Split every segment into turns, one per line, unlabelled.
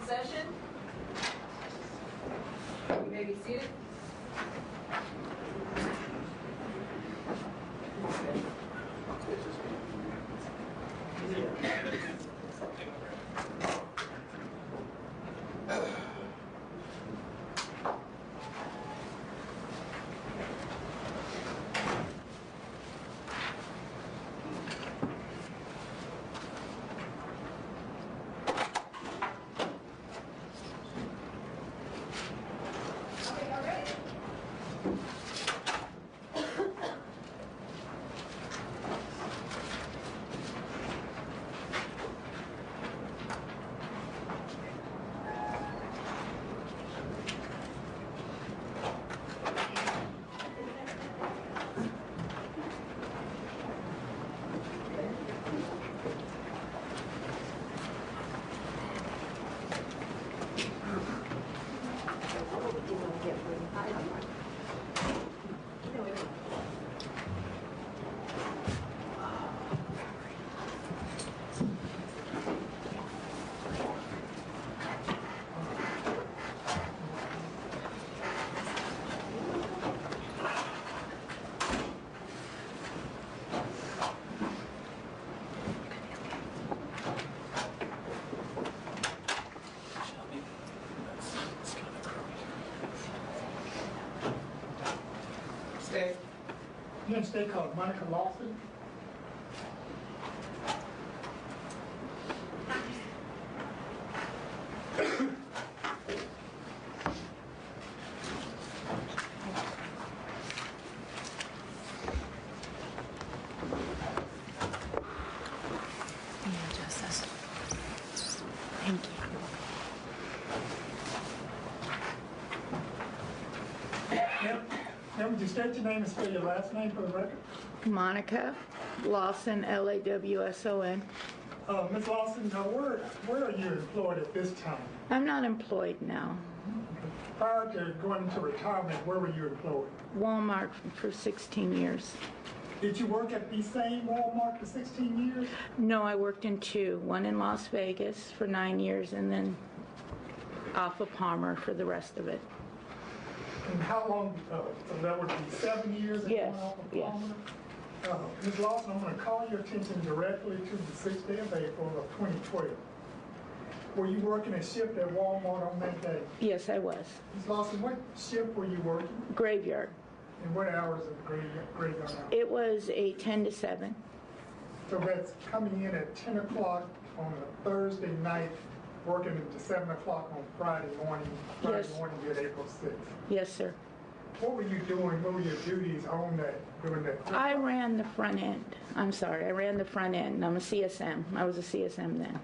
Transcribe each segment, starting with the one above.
Session. You may be seated. Stay.
You can stay called Monica Lawson.
Thank you.
Now, would you state your name and spell your last name for the record?
Monica Lawson, Lawson.
Ms. Lawson, where are you employed at this time?
I'm not employed now.
Prior to going into retirement, where were you employed?
Walmart for 16 years.
Did you work at the same Walmart for 16 years?
No, I worked in two. One in Las Vegas for 9 years and then off of Palmer for the rest of it.
And how long, so that would be 7 years?
Yes,
yes. Ms. Lawson, I'm going to call your attention directly to the 6th day of April of 2012. Were you working a shift at Walmart on that day?
Yes, I was.
Ms. Lawson, what shift were you working?
Graveyard.
And what hours of the graveyard hours?
It was a 10 to 7.
So that's coming in at 10 o'clock on a Thursday night, working until 7 o'clock on Friday morning.
Yes.
Friday morning at April 6th.
Yes, sir.
What were you doing? What were your duties on that, during that?
I ran the front end. I'm sorry, I ran the front end. I'm a CSM. I was a CSM then.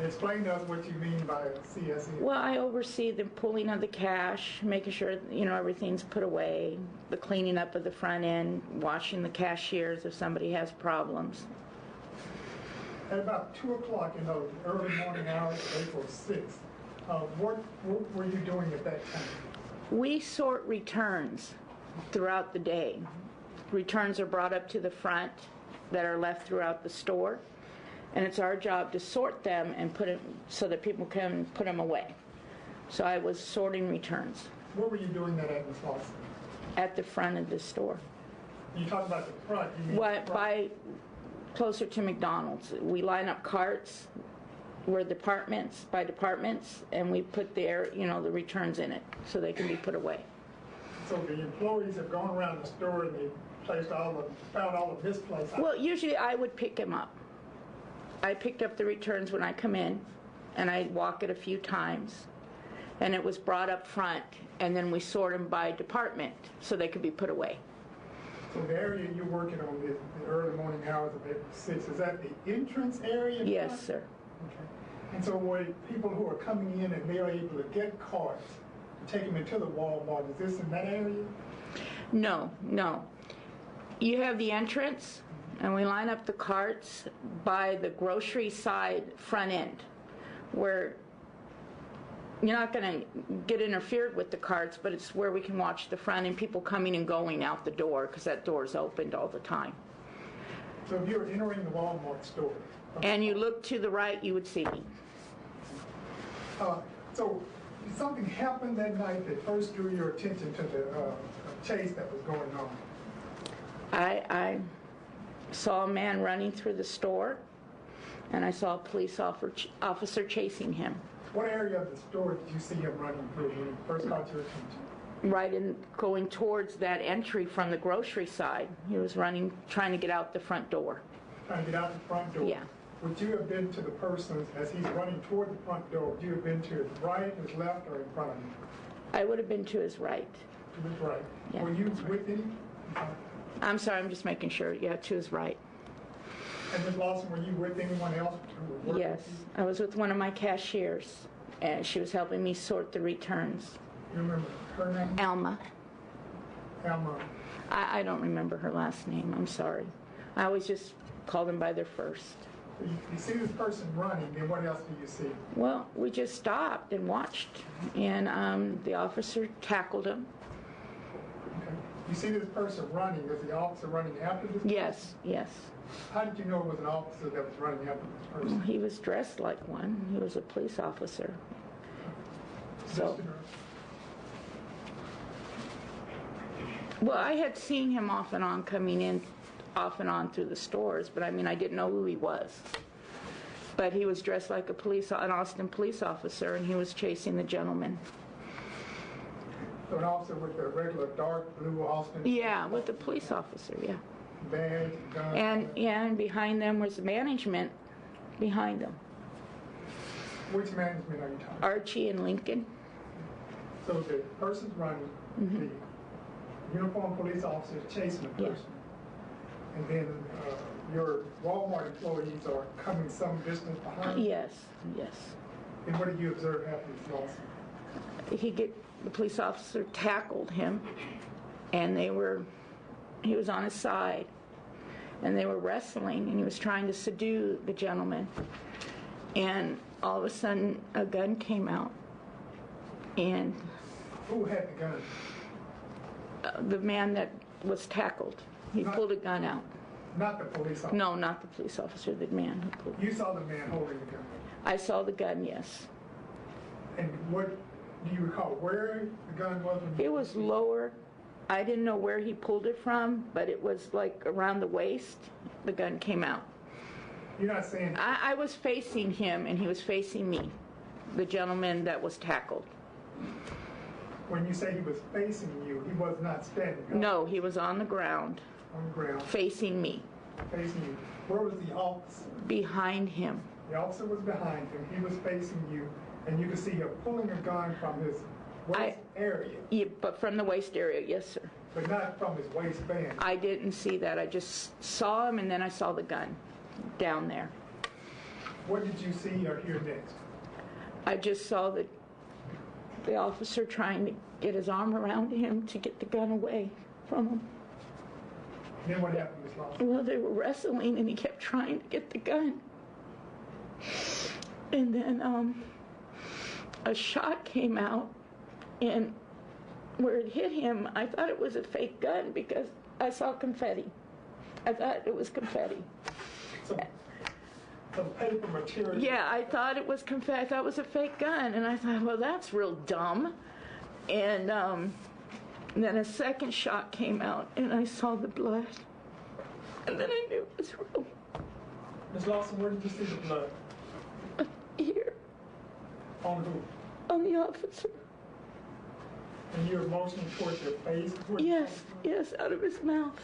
Explain to us what you mean by a CSM.
Well, I oversee the pulling of the cash, making sure, everything's put away, the cleaning up of the front end, washing the cashiers if somebody has problems.
At about 2 o'clock in the early morning hours of April 6th, what were you doing at that time?
We sort returns throughout the day. Returns are brought up to the front that are left throughout the store, and it's our job to sort them and put them so that people can put them away. So I was sorting returns.
Where were you doing that at, Ms. Lawson?
At the front of the store.
You talk about the front. You mean
What,
the front?
closer to McDonald's. We line up carts. We're departments by departments, and we put the returns in it so they can be put away.
So the employees have gone around the store and they found all of this place.
Well, usually I would pick them up. I picked up the returns when I come in, and I'd walk it a few times, and it was brought up front, and then we sort them by department so they could be put away.
So the area you're working on, the early morning hours of April 6th, is that the entrance area?
Yes, sir.
Okay. And so were people who are coming in and they are able to get cards, take him into the Walmart. Is this in that area?
No, no. You have the entrance, and we line up the carts by the grocery side front end, where you're not going to get interfered with the carts, but it's where we can watch the front and people coming and going out the door, because that door is opened all the time.
So if you're entering the Walmart store.
And you look to the right, you would see me.
So something happened that night that first drew your attention to the chase that was going on.
I saw a man running through the store, and I saw a police officer chasing him.
What area of the store did you see him running through when he first caught your attention?
Right in going towards that entry from the grocery side. He was running, trying to get out the front door.
Trying to get out the front door?
Yeah.
Would you have been to the person as he's running toward the front door? Would you have been to his right, his left, or in front of him?
I would have been to his right.
To his right.
Yeah.
Were you with him?
I'm sorry, I'm just making sure. Yeah, to his right.
And Ms. Lawson, were you with anyone else who was working
Yes,
with you?
I was with one of my cashiers, and she was helping me sort the returns.
You remember her name?
Alma.
Alma.
I don't remember her last name. I'm sorry. I always just call them by their first.
You see this person running, then what else do you see?
Well, we just stopped and watched, and the officer tackled him.
Okay. You see this person running. Was the officer running after this person?
Yes, yes.
How did you know it was an officer that was running after this
Well,
person?
he was dressed like one. He was a police officer. So, well, I had seen him off and on coming in, off and on through the stores, but I mean, I didn't know who he was. But he was dressed like an Austin police officer, and he was chasing the gentleman.
So an officer with a regular dark blue Austin?
Yeah, with the police officer, yeah.
Badge, gun?
And behind them was the management behind them.
Which management are you talking about?
Archie and Lincoln.
So the person's running, the uniformed police officer is chasing the
Yeah.
person. And then your Walmart employees are coming some distance behind?
Yes, yes.
And what did you observe happen, Ms. Lawson?
The police officer tackled him, and he was on his side, and they were wrestling, and he was trying to subdue the gentleman. And all of a sudden, a gun came out, and
Who had the gun?
the man that was tackled, he pulled a gun out.
Not the police officer?
No, not the police officer, the man who pulled.
You saw the man holding the gun?
I saw the gun, yes.
And what, do you recall where the gun was?
It was lower. I didn't know where he pulled it from, but it was like around the waist. The gun came out.
You're not saying,
I was facing him, and he was facing me, the gentleman that was tackled.
when you say he was facing you, he was not standing up?
No, he was on the ground,
On the ground,
facing me,
facing you. Where was the officer?
behind him.
The officer was behind him, he was facing you, and you could see him pulling a gun from his waist area,
Yeah, but from the waist area, yes, sir.
but not from his waistband.
I didn't see that. I just saw him, and then I saw the gun down there.
What did you see or hear next?
I just saw the officer trying to get his arm around him to get the gun away from him.
Then what happened, Ms. Lawson?
Well, they were wrestling, and he kept trying to get the gun. And then a shot came out, and where it hit him, I thought it was a fake gun because I saw confetti. I thought it was confetti.
Some paper material?
Yeah, I thought it was confetti. I thought it was a fake gun, and I thought, well, that's real dumb. And then a second shot came out, and I saw the blood. And then I knew it was real.
Ms. Lawson, where did you see the blood?
Here,
On who?
on the officer.
And you're motioning towards your face?
Yes, yes, out of his mouth.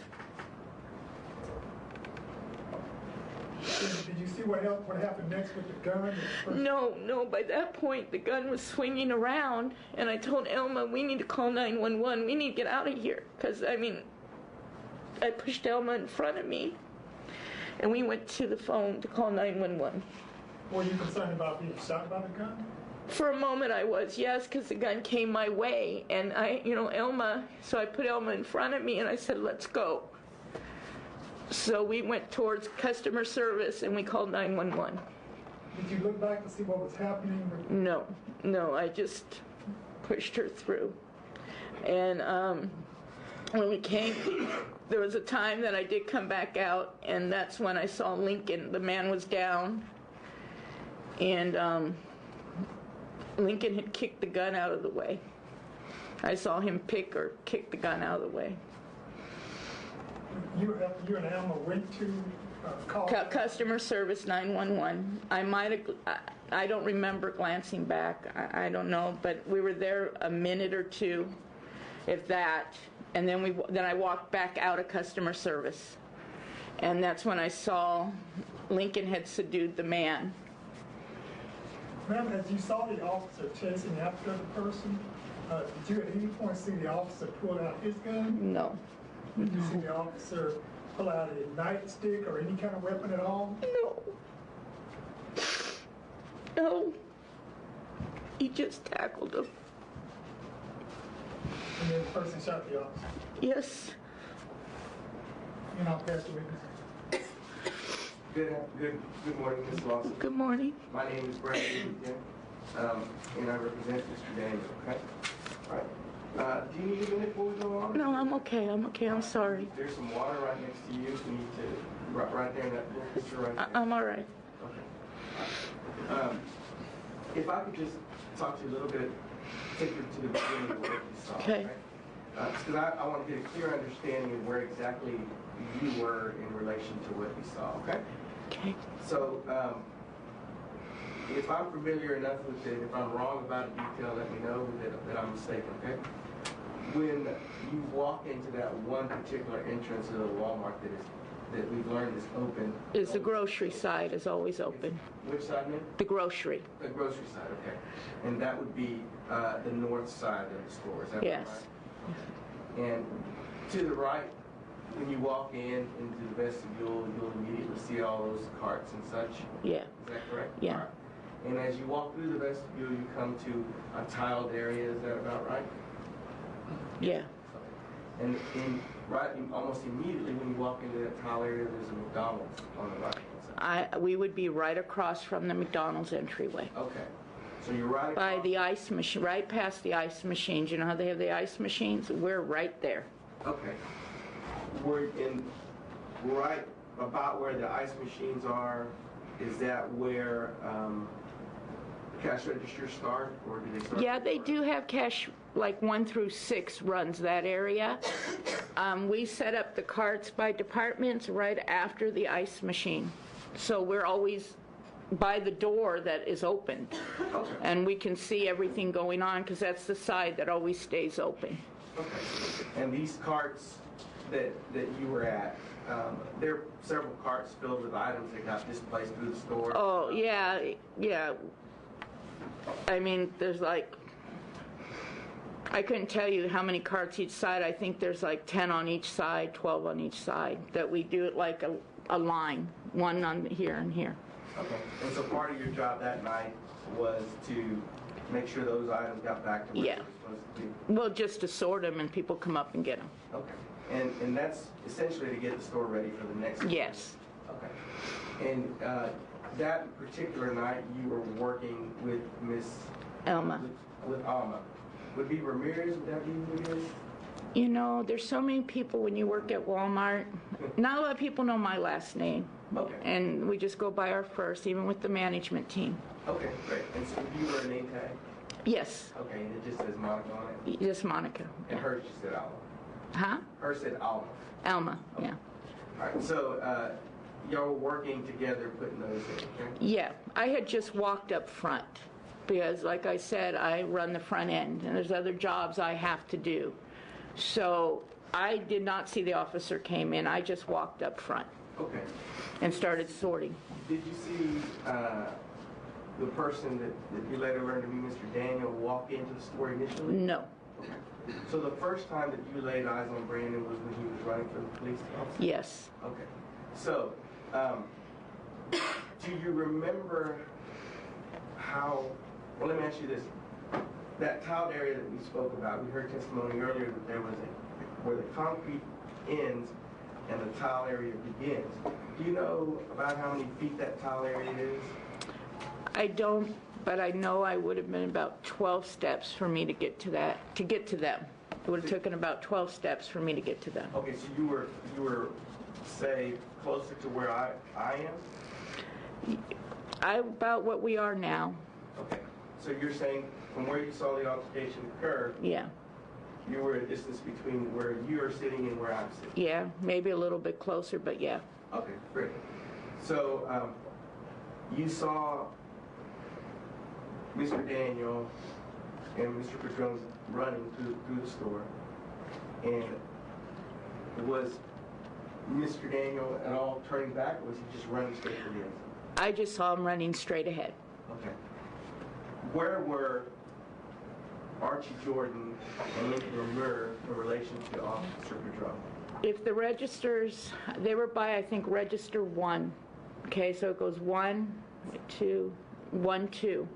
Did you see what happened next with the gun?
No, by that point, the gun was swinging around, and I told Elma, we need to call 911. We need to get out of here. Because, I mean, I pushed Elma in front of me, and we went to the phone to call 911.
Were you concerned about being shot by the gun?
For a moment I was, yes, because the gun came my way, and Elma, so I put Elma in front of me and I said, let's go. So we went towards customer service and we called 911.
Did you look back to see what was happening?
No, I just pushed her through. And when we came, there was a time that I did come back out, and that's when I saw Lincoln. The man was down, and Lincoln had kicked the gun out of the way. I saw him kick the gun out of the way.
You and Alma went to call?
Customer service 911. I don't remember glancing back. I don't know, but we were there a minute or two, if that, and then I walked back out of customer service, and that's when I saw Lincoln had subdued the man.
Ma'am, as you saw the officer chasing after the person, did you at any point see the officer pull out his gun?
No.
Did you see the officer pull out a nightstick or any kind of weapon at all?
No. He just tackled him.
And then the person shot the officer?
Yes.
You're not past the witness.
Good morning, Ms. Lawson.
Good morning.
My name is Brandon Whittington, and I represent Mr. Daniel, okay? All right. Do you need a minute before we go on?
No, I'm okay. I'm sorry.
There's some water right next to you, if you need to, right there in that little picture right there.
I'm all right.
Okay. If I could just talk to you a little bit, take you to the beginning of what you saw.
Okay.
Because I want to get a clear understanding of where exactly you were in relation to what you saw, okay?
Okay.
So, if I'm familiar enough with it, if I'm wrong about a detail, let me know that I'm mistaken, okay? When you walk into that one particular entrance of the Walmart that we've learned is open.
Is the grocery side is always open.
Which side, ma'am?
The grocery.
The grocery side, okay. And that would be the north side of the store, is that
Yes.
right? And to the right, when you walk into the vestibule, you'll immediately see all those carts and such.
Yeah.
Is that correct?
Yeah.
All right. And as you walk through the vestibule, you come to a tiled area. Is that about right?
Yeah.
And almost immediately when you walk into that tile area, there's a McDonald's on the right.
We would be right across from the McDonald's entryway.
Okay. So you're right
By
across.
the ice machine, right past the ice machines. You know how they have the ice machines? We're right there.
Okay. We're in right about where the ice machines are. Is that where cash registers start, or do they start?
Yeah, they do have cash, like 1 through 6 runs that area. We set up the carts by departments right after the ice machine. So we're always by the door that is open.
Okay.
And we can see everything going on because that's the side that always stays open.
Okay. And these carts that you were at, there are several carts filled with items that got displaced through the store.
Oh, yeah. I mean, there's like, I couldn't tell you how many carts each side. I think there's like 10 on each side, 12 on each side, that we do it like a line, one on here and here.
Okay. And so part of your job that night was to make sure those items got back to where
Yeah.
they were supposed to be?
Well, just to sort them and people come up and get them.
Okay. And that's essentially to get the store ready for the next
Yes.
Okay. And that particular night, you were working with Miss
Elma.
With Alma. Would it be Ramirez? Would that be who it is?
You know, there's so many people when you work at Walmart. Not a lot of people know my last name.
Okay.
And we just go by our first, even with the management team.
Okay, great. And so you were a name tag?
Yes,
Okay, and it just says Monica on it?
just Monica.
And hers just said Alma?
Huh?
Hers said Alma.
Alma, yeah.
All right, so y'all were working together putting those in, okay?
Yeah, I had just walked up front because, like I said, I run the front end and there's other jobs I have to do. So I did not see the officer came in. I just walked up front
Okay.
and started sorting.
Did you see the person that you later learned to be Mr. Daniel walk into the store initially?
No.
Okay. So the first time that you laid eyes on Brandon was when he was running for the police officer?
Yes.
Okay. So, do you remember how Well, let me ask you this. That tiled area that we spoke about, we heard testimony earlier that there was where the concrete ends and the tile area begins. Do you know about how many feet that tile area is?
I don't, but I know I would have been about 12 steps for me to get to them. It would have taken about 12 steps for me to get to them.
Okay, so you were, say, closer to where I am?
About what we are now,
Okay, so you're saying from where you saw the altercation occur,
yeah.
you were a distance between where you are sitting and where I'm sitting?
Yeah, maybe a little bit closer, but yeah.
Okay, great. So you saw Mr. Daniel and Mr. Padron running through the store, and was Mr. Daniel at all turning back, or was he just running straight for the exit?
I just saw him running straight ahead.
Okay. Where were Archie Jordan and Lincoln Lemire in relation to Officer Padron?
If the registers, they were by, I think, register 1. Okay, so it goes 1, 2, 1, 2.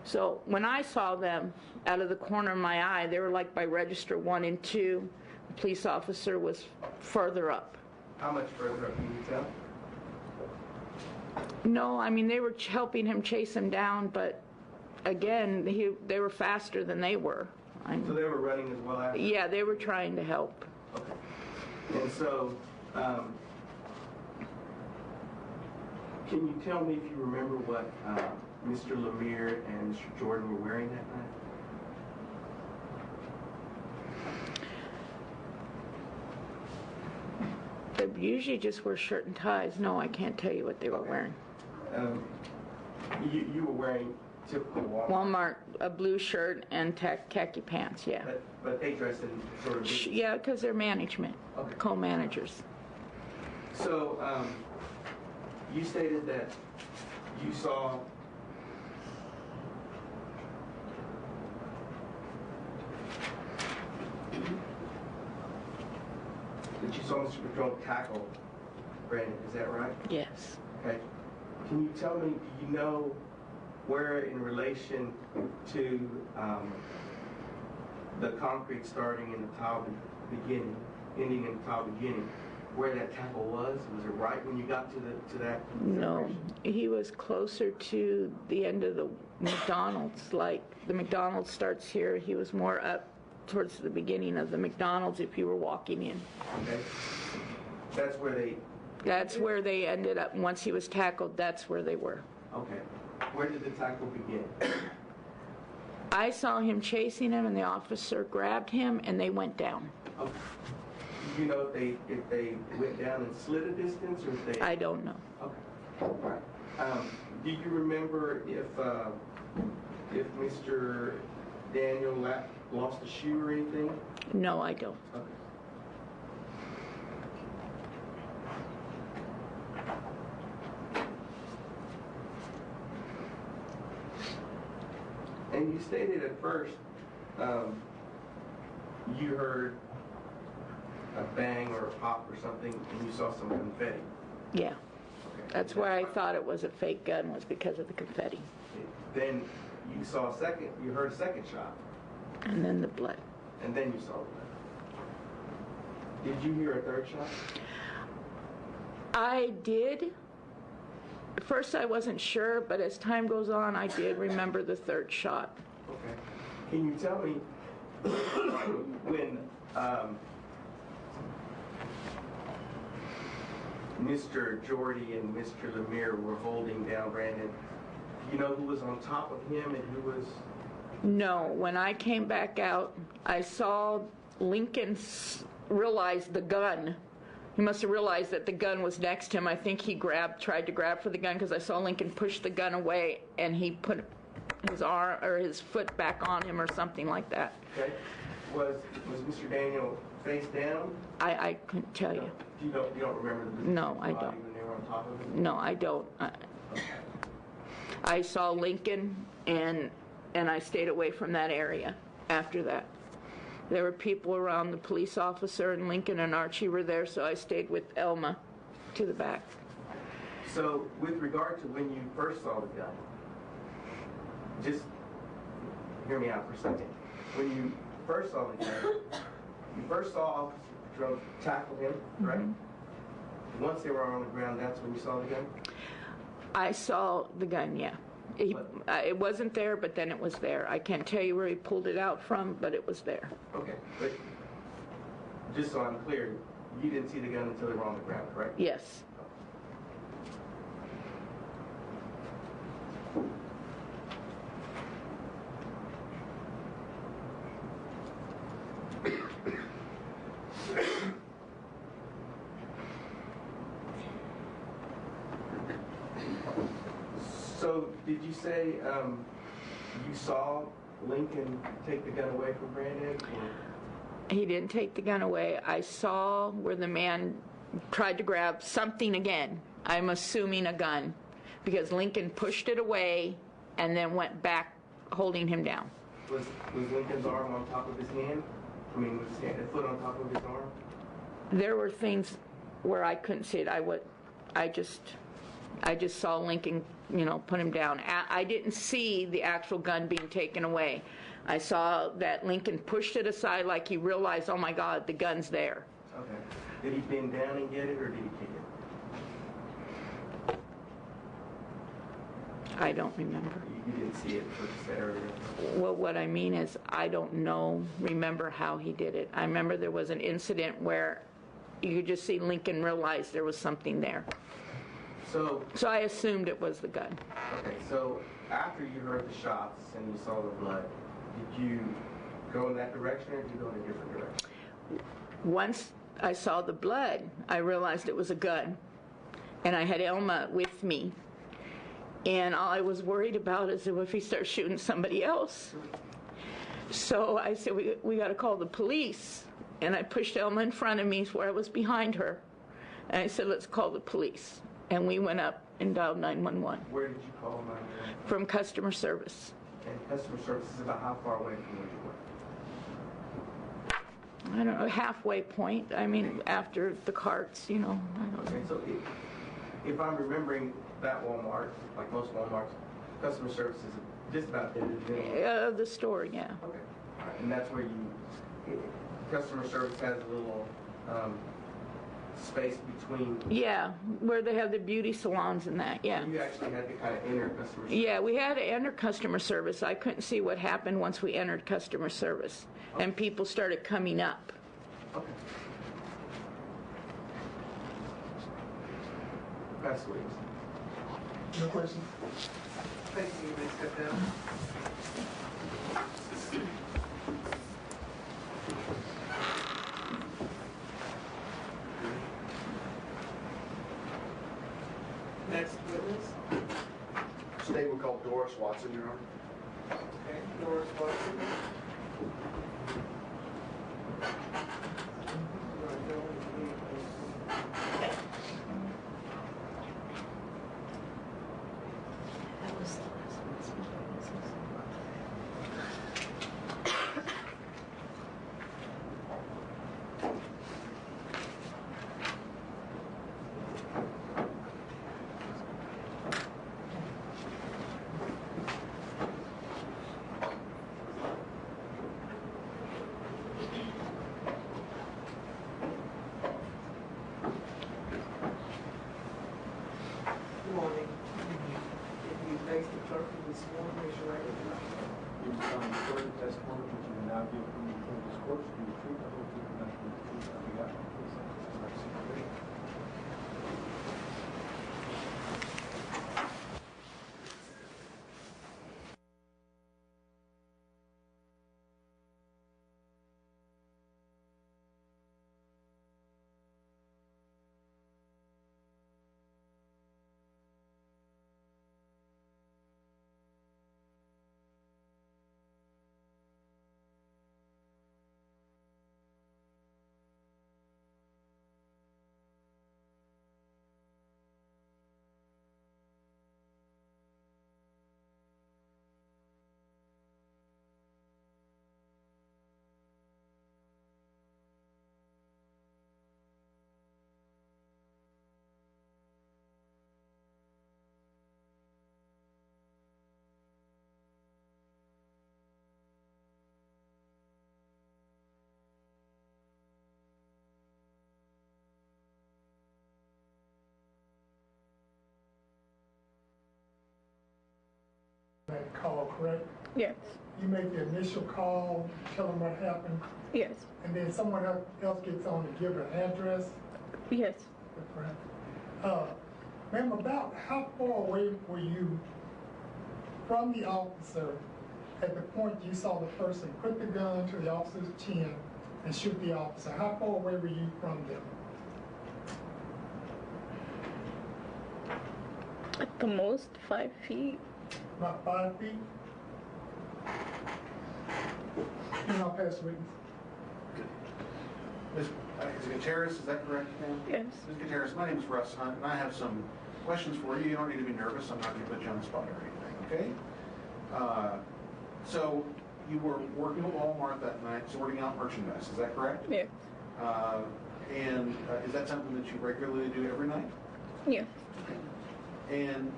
So when I saw them out of the corner of my eye, they were like by register 1 and 2. The police officer was further up.
How much further up can you tell?
No, I mean, they were helping him chase him down, but again, they were faster than they were.
So they were running as well after?
Yeah, they were trying to help.
Okay. And so, can you tell me if you remember what Mr. Lemire and Mr. Jordan were wearing that night?
They usually just wear shirt and ties. No, I can't tell you what they were wearing.
You were wearing typical
Walmart, a blue shirt and khaki pants, yeah.
But they dress in sort of...
Yeah, because they're management,
Okay.
co-managers.
So, you stated that you saw Mr. Padron tackle Brandon, is that right?
Yes.
Okay. Can you tell me, do you know where in relation to the concrete starting in the tile beginning, ending in the tile beginning, where that tackle was? Was it right when you got to that?
No,
separation?
he was closer to the end of the McDonald's. Like the McDonald's starts here, he was more up towards the beginning of the McDonald's if you were walking in.
Okay. That's where they
ended up. Once he was tackled, that's where they were.
Okay. Where did the tackle begin?
I saw him chasing him, and the officer grabbed him, and they went down.
Okay. Do you know if they went down and slid a distance, or if they...
I don't know.
Okay. All right. Do you remember if Mr. Daniel lost a shoe or anything?
No, I don't.
Okay. And you stated at first you heard a bang or a pop or something, and you saw some confetti.
Yeah.
Okay.
That's why I thought it was a fake gun, was because of the confetti.
Then you heard a second shot.
And then the blood.
And then you saw the blood. Did you hear a third shot?
I did. At first I wasn't sure, but as time goes on, I did remember the third shot.
Okay. Can you tell me when Mr. Jordy and Mr. Lemire were holding down Brandon, you know who was on top of him and who was...
No, when I came back out, I saw Lincoln realize the gun. He must have realized that the gun was next to him. I think he tried to grab for the gun because I saw Lincoln push the gun away and he put his arm or his foot back on him or something like that.
Okay. Was Mr. Daniel face down?
I couldn't tell you.
You don't remember the position
No,
of the
I
body
don't.
when they were on top of him?
No, I don't. I saw Lincoln and I stayed away from that area after that. There were people around, the police officer and Lincoln and Archie were there, so I stayed with Elma to the back.
So with regard to when you first saw the gun, just hear me out for a second. When you first saw the gun, you first saw Officer Patron tackle him, right? Once they were on the ground, that's when you saw the gun?
I saw the gun, yeah. It wasn't there, but then it was there. I can't tell you where he pulled it out from, but it was there.
Okay, but just so I'm clear, you didn't see the gun until they were on the ground, correct?
Yes.
So, did you say you saw Lincoln take the gun away from Brandon? Or?
He didn't take the gun away. I saw where the man tried to grab something again. I'm assuming a gun, because Lincoln pushed it away and then went back holding him down.
Was Lincoln's arm on top of his hand? I mean, was his foot on top of his arm?
There were things where I couldn't see it. I just saw Lincoln, put him down. I didn't see the actual gun being taken away. I saw that Lincoln pushed it aside like he realized, oh my God, the gun's there.
Okay. Did he bend down and get it, or did he kick it?
I don't remember.
You didn't see it first area.
Well, what I mean is, I don't remember how he did it. I remember there was an incident where you could just see Lincoln realize there was something there.
So
I assumed it was the gun.
Okay, so after you heard the shots and you saw the blood, did you go in that direction, or did you go in a different direction?
Once I saw the blood, I realized it was a gun. And I had Elma with me. And all I was worried about is if he starts shooting somebody else. So I said, we got to call the police. And I pushed Elma in front of me where I was behind her. And I said, let's call the police. And we went up and dialed 911.
Where did you call 911?
From customer service.
And customer service is about how far away from where you were?
I don't know, halfway point. I mean, after the carts, I don't know.
Okay, so if I'm remembering that Walmart, like most Walmarts, customer service is just about there.
The store, yeah.
Okay. All right. And that's where customer service has a little space between.
Yeah, where they have the beauty salons and that, yeah.
You actually had to kind of enter customer service.
Yeah, we had to enter customer service. I couldn't see what happened once we entered customer service. Okay. And people started coming up.
Okay. Pass the witness.
No question?
Thank you. You may step down. Next witness.
State we call Doris Watson, Your Honor.
Okay, Doris Watson. Good morning. If you face the clerk of this morning, raise your right hand.
You will record the testimony which you will now give from before this court to be the truth, the whole truth, and nothing but the truth. On behalf of the police officer, I seek your aid.
that call, correct?
Yes.
You make the initial call, tell them what happened,
Yes.
and then someone else gets on to give an address.
Yes.
Ma'am, about how far away were you from the officer at the point you saw the person put the gun to the officer's chin and shoot the officer? How far away were you from them?
At the most 5 feet.
About 5 feet? You're not past witness.
Ms. Gutierrez, is that correct, ma'am?
Yes.
Ms. Gutierrez, my name is Russ Hunt, and I have some questions for you. You don't need to be nervous. I'm not going to put you on the spot or anything, okay? So you were working at Walmart that night, sorting out merchandise. Is that correct?
Yes.
And is that something that you regularly do every night?
Yes.
And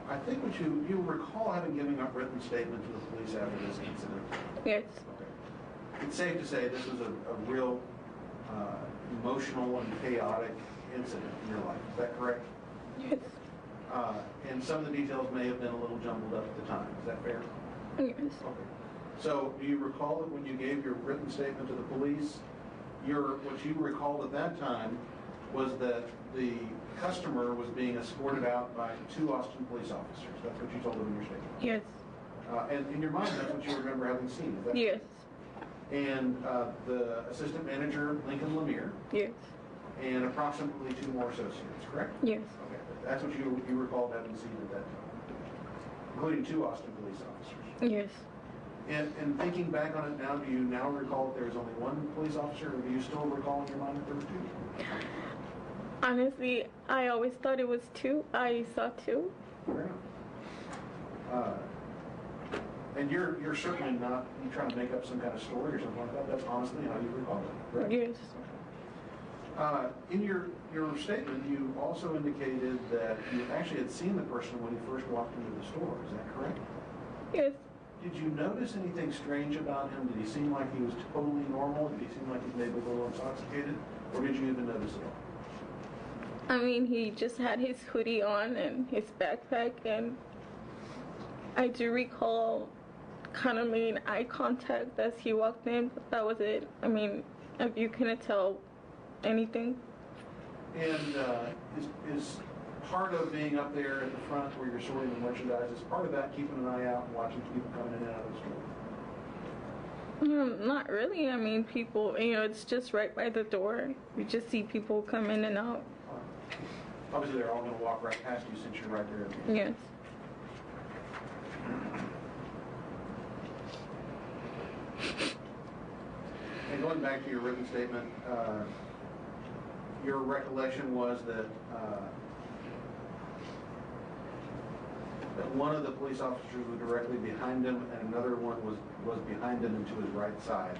I think what you recall having given a written statement to the police after this incident.
Yes.
Okay. It's safe to say this was a real emotional and chaotic incident in your life. Is that correct?
Yes.
And some of the details may have been a little jumbled up at the time. Is that fair?
Yes.
Okay. So do you recall that when you gave your written statement to the police, what you recalled at that time was that the customer was being escorted out by 2 Austin police officers? That's what you told them in your statement?
Yes.
And in your mind, that's what you remember having seen, is that
Yes.
And the assistant manager, Lincoln Lemire,
Yes.
and approximately 2 more associates, correct?
Yes.
Okay, that's what you recalled having seen at that time, including 2 Austin police officers.
Yes.
And thinking back on it now, do you now recall that there was only 1 police officer, or do you still recall in your mind that there were 2?
Honestly, I always thought it was 2. I saw 2.
Fair enough. And you're certainly not trying to make up some kind of story or something like that. That's honestly how you recall it, correct?
Yes.
In your statement, you also indicated that you actually had seen the person when you first walked into the store. Is that correct?
Yes.
Did you notice anything strange about him? Did he seem like he was totally normal? Did he seem like he may be a little intoxicated? Or did you even notice it all?
I mean, he just had his hoodie on and his backpack, and I do recall kind of making eye contact as he walked in, but that was it. I mean, if you couldn't tell anything.
And is part of being up there at the front where you're sorting the merchandise, is part of that keeping an eye out and watching people coming in and out of the store?
Not really. I mean, people, it's just right by the door. You just see people come in and out.
Obviously, they're all going to walk right past you since you're right there.
Yes.
And going back to your written statement, your recollection was that that one of the police officers was directly behind him and another one was behind him and to his right side.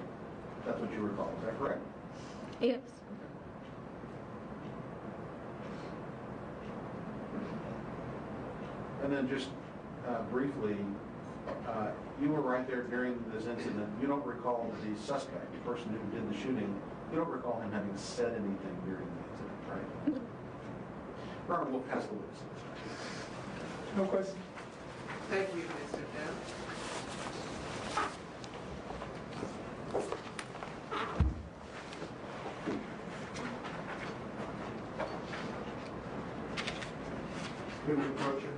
That's what you recall. Is that correct?
Yes.
And then just briefly, you were right there during this incident. You don't recall the suspect, the person who did the shooting, you don't recall him having said anything during the incident, right?
No.
Robert, we'll pass the witness.
No question?
Thank you, Mr. Down.
We will approach it.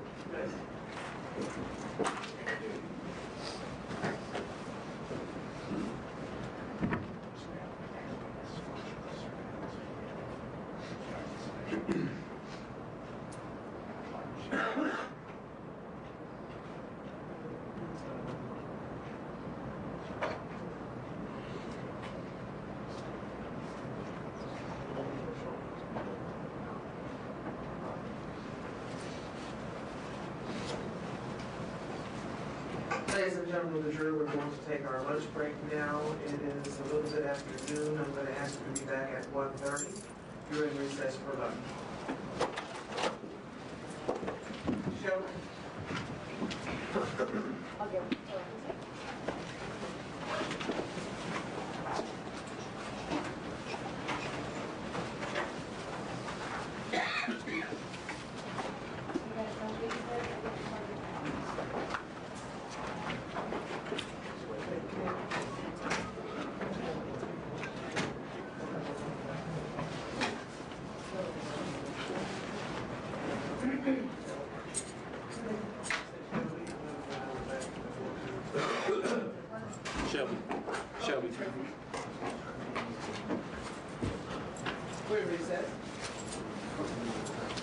Ladies and gentlemen of the jury, we're going to take our lunch break now. It is a little bit after noon. I'm going to ask you to be back at 1:30. You're in recess for lunch. Sheldon?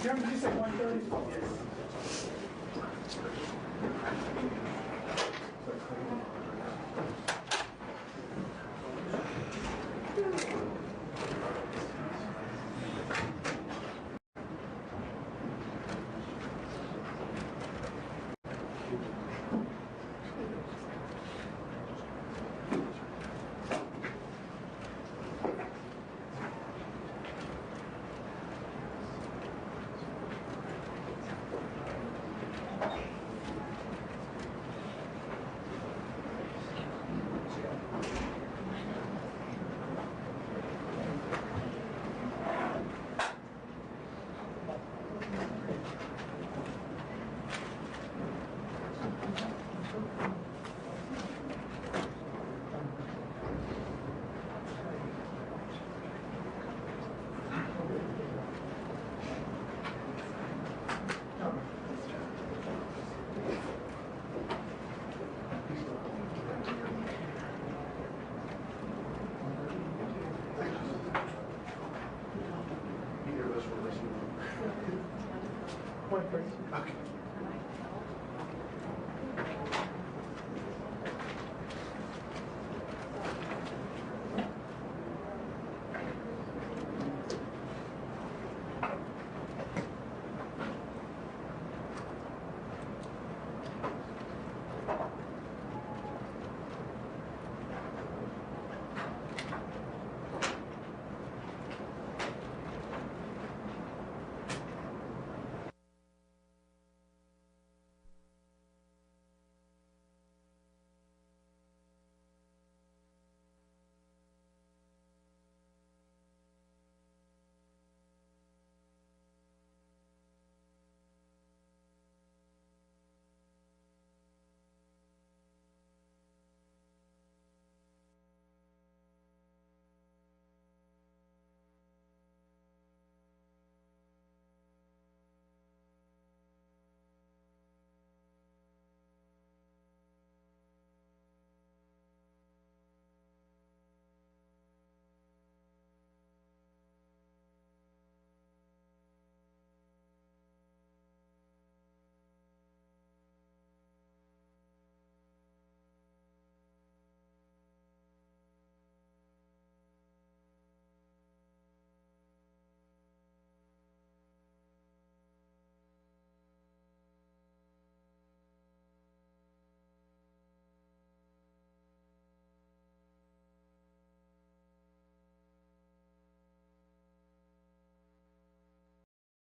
Chairman, did you say 1:30?
Either of us will listen.
1:30.
Okay.